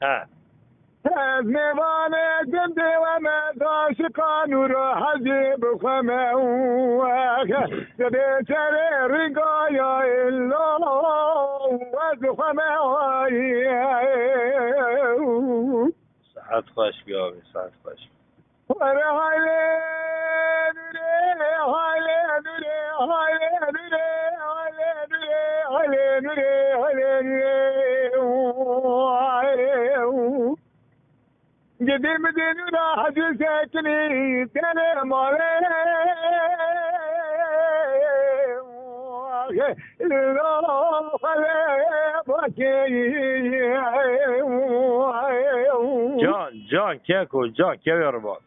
ها از میوان گنده و مداشقان و را حجیب خمه و سبه چره رگایا الا و زخمه ساعت خوش بیاوی ساعت خوش وره هایله نوره هایله نوره هایله نوره هایله نوره هایله نوره هایله نوره قديم ديننا حجي ساكني تاني مالي جان کیکو جان کی رباط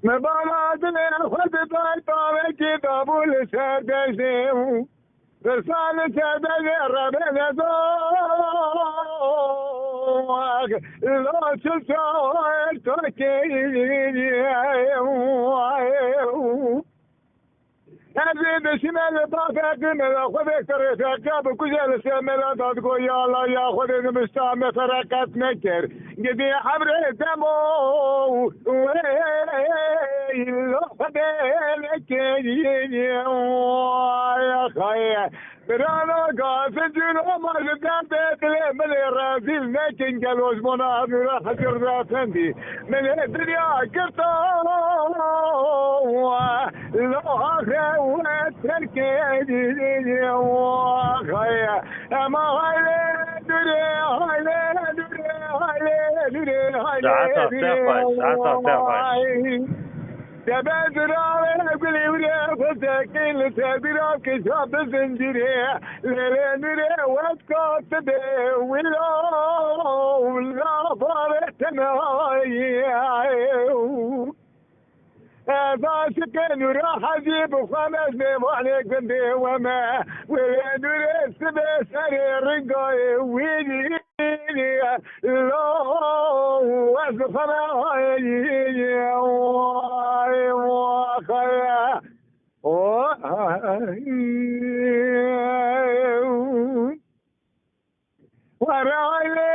مبالغ خد طايطة كتاب السادسي رسالة سادسي ربنا لا تسوي تركي هذه شمال طافك من خذك تركب كل شمال تقول يا الله يا خذك مستعمل تركت نكر قدي حبر دمو ويلو خذك يا خير برانا قاف جنو ما جدان بيتلي من الرازيل نكين قالوا زمونا راح جرد فندي من الدنيا كرتو لو اخي وتركيني واخي اما هاي دري هاي دري هاي دري هاي ساعتها بتخش تبادر قولي ولا فساكين تبيرا كشاب الزنجيري ليلي واسكت ولا ولا فارت معاي هذا سكن وراح اجيب خمس عليك بندي وما ولد السبع سرير رقاي ويلي لا واسخنا وخيا وراي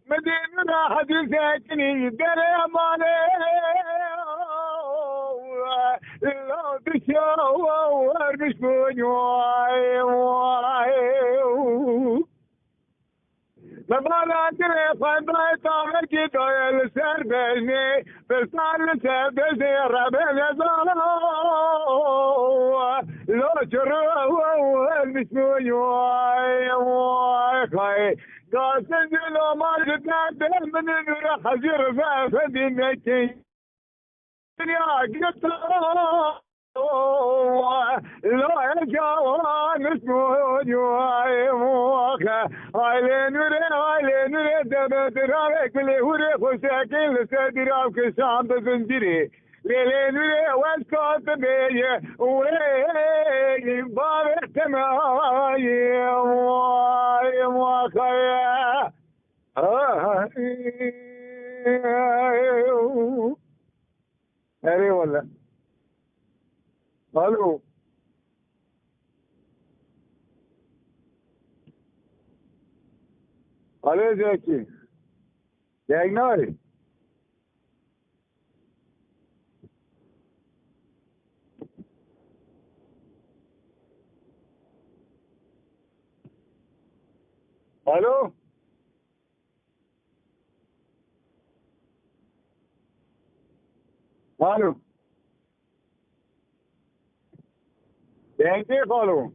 مدينة حدي ساكني دري مالي لا تشاور بشكوني لما تري فضاي طاغر كي طايل السر بجني بصار لسبزي ربنا زالو لو شروا المسموني خاي قاسم لو ما جبنا من نور حزير فدي مكي دنيا قلت لا يجاوان اسموني هاي نوري دبت رابك اللي هوري خساكين لسادراب كشام بزنجري ليلي نوري واسكوت بي وي بابت معاي وخيا هري ولا الو الو زكي جايناري الو الو كيف الو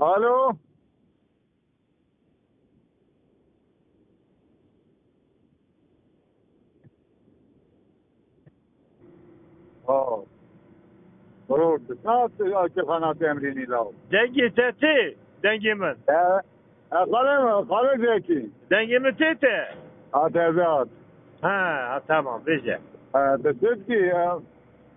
الو برو بساط كيف انا تمريني لو دقي تاتي دنگی من خاله زکی دنگی من تیته آتزاد ها تمام بجه دستکی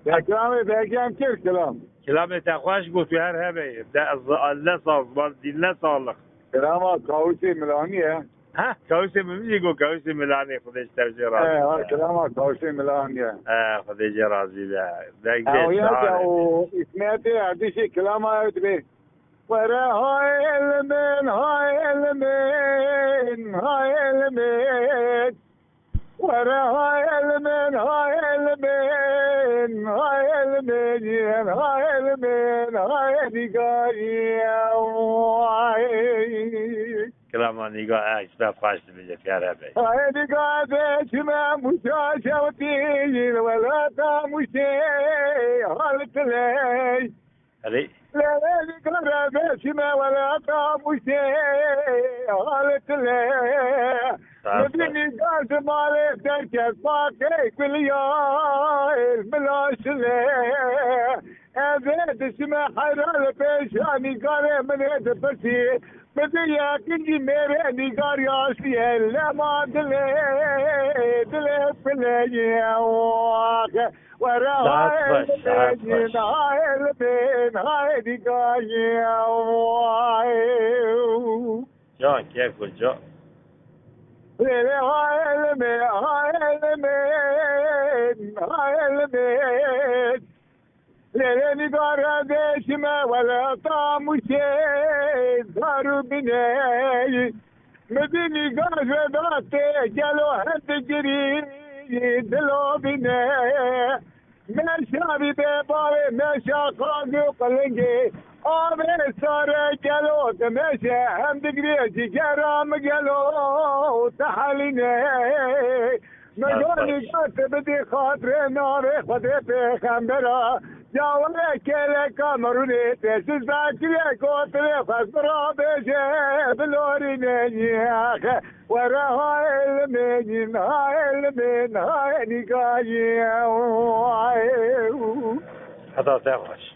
دکرامه دکیم کرد کلام كلامي تخواش قلت هر هبي ده الله صار دين صالح كلامه كاوسي ملانية ها كويس من يقول كويس ملاني خديش ترجي راسي كلامه كاوسي ملانية خديش راسي ده وسمعتي هذا شيء كلامه يتبه ورا هاي المن هاي المن هاي المن ورا هاي المن هاي المن هاي المن هاي المن هاي دقايا كلام نيجا اسباب خاص بيجي في عربي هاي دقايا شما مشاشة وتيجي ولا تمشي هالت لي علي لا دقايا شما ولا تمشي هالت لي مدني قالت مالي تركز باكي كل يوم ملاش ليه أبيت اسمع حرال بيشاني قاري من هيدا بسي بديا كنجي ميري نيقار ياسي لا ما دلي بلي واخ ورا هاي البين هاي البين هاي دقاي جون كيف الجو هاي المين هاي المين هاي المين ليلي دار دشمة ولا طعم شيء دارو بناي مدني قاعد ذاتي جلو هند جري دلو بناي مشابي بباري مشا قاقو قلنجي آمين صار جلو تمشي هم دقريجي جرام جلو تحليني مجوني قلت بدي خاطري ناري خدي بخمبرا جاولي كيلي كامروني تسيس باكري كوتري خسرا بيجي بلوريني يا أخي ورا هاي المين هاي المين هاي نقاي هذا تخش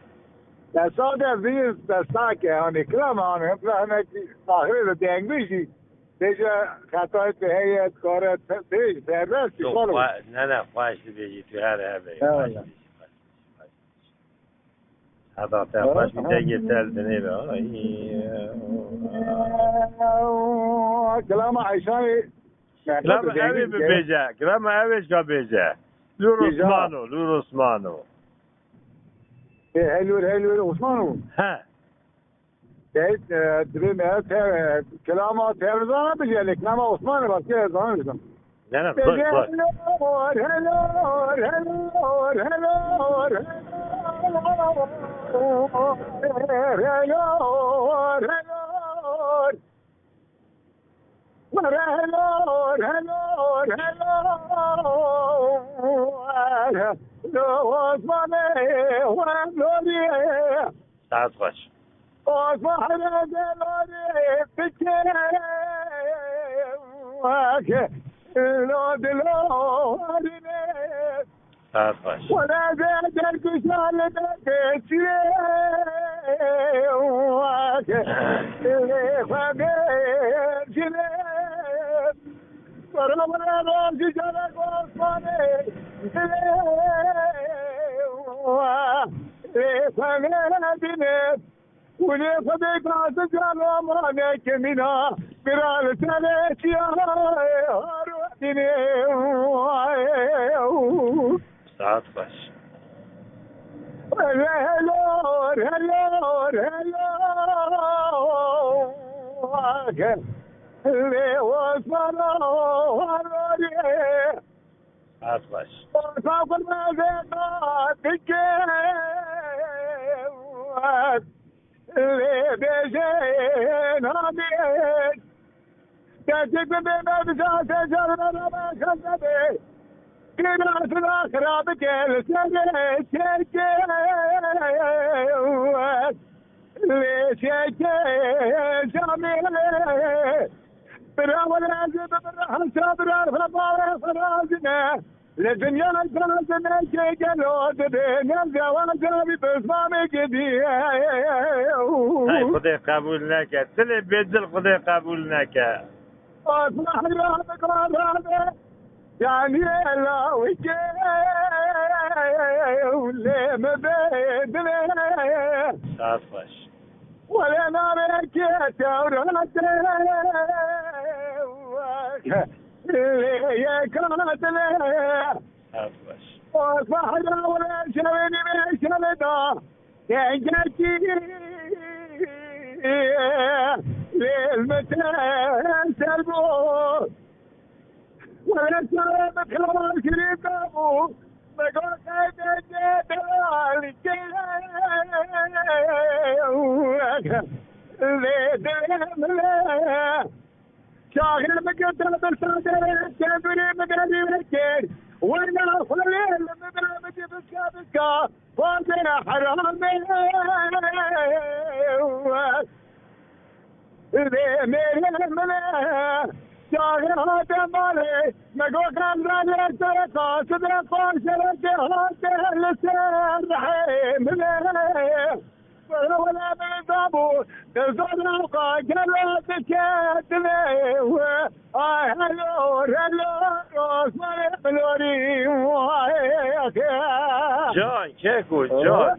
لا صادق بيز تستاكي يعني كلام عنه فهمت آخر الدنجوشي دیگه خطای به هیئت کارت پیش سربست کارو نه خواهش بيجي في هذا هذا تخش بيجي تلتني كلام عيشاني كلام أبي بيجا كلام أبيش كبيجا لور عثمانو حلو عثمانو ها دريم كلامه تهرزانه بجي كلامه عثمان بس تهرزانه بجي لا تعال خش وصحنا جلالي بكيك لو دلوني خش ولا زاد الكشال بكيك اللي خبير جنيب ورمنا راسي جلق وصاني خبير جنيب وليه صديق عزيزان وامانك منا برال سنة يا روحتني ساعات خش هلور اللي وصلوا هلوري ساعات خش وصاف المزيقات بكيت اللي بيجين هابين تجيب بما بزاسة جرنا ما خلبي كنا في الآخرة بكل سنة شكي اللي شكي جميل براول عزيب بالرحل صبر الخبار فرازنا لدنيا تنازل قالوا تبين الزواج بصمام قديم هاي خدای قبول نکرد دل بدل خدای قبول نکرد اصبح رابك رابك يعني لا وجه ولا مبادله صافش ولا نارك تورته يا كاتله صافش وصحنا ولا شويني من شلدا يا جاكي للمتان سلبو ولا سلام خلاص شريك ابو بقول قاعد دلال شاغل مقدر بالصدر كبري مقدر مكير وانا خليل مبرمج بسكا فاضنا حرام ميري ملا شاغل هذا مالي مقول كان ذلك ترقى صدر فاشل جهاته لسان رحيم ولا بالضبو تزورنا وقاجلت كاتبه هلو روس ما بلوري جان كيكو جان